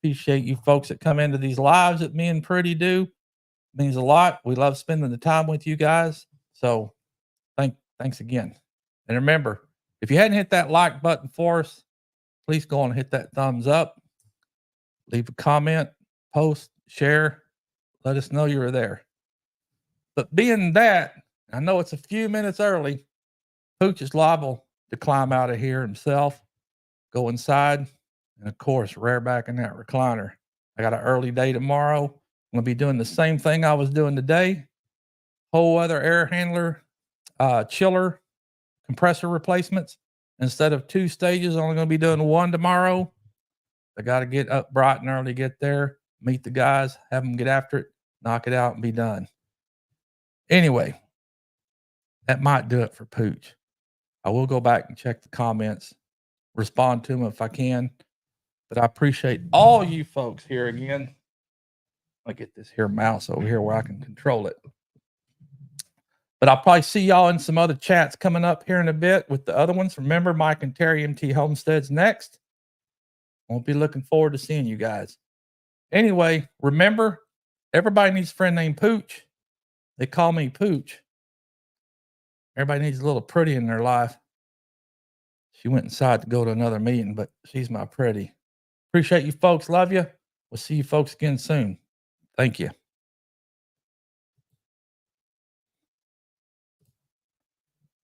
Appreciate you folks that come into these lives that me and Pretty do. It means a lot. We love spending the time with you guys. So thanks again. And remember, if you hadn't hit that like button for us, please go and hit that thumbs up. Leave a comment, post, share. Let us know you were there. But being that, I know it's a few minutes early, Pooch is liable to climb out of here himself, go inside, and of course, rear back in that recliner. I got an early day tomorrow. I'm going to be doing the same thing I was doing today. Whole other air handler, chiller, compressor replacements. Instead of 2 stages, I'm only going to be doing 1 tomorrow. I got to get up bright and early, get there, meet the guys, have them get after it, knock it out, and be done. Anyway, that might do it for Pooch. I will go back and check the comments, respond to them if I can. But I appreciate all you folks here again. I'll get this here mouse over here where I can control it. But I'll probably see y'all in some other chats coming up here in a bit with the other ones. Remember, Mike and Terry MT Homestead's next. I'll be looking forward to seeing you guys. Anyway, remember, everybody needs a friend named Pooch. They call me Pooch. Everybody needs a little Pretty in their life. She went inside to go to another meeting, but she's my Pretty. Appreciate you folks. Love you. We'll see you folks again soon. Thank you.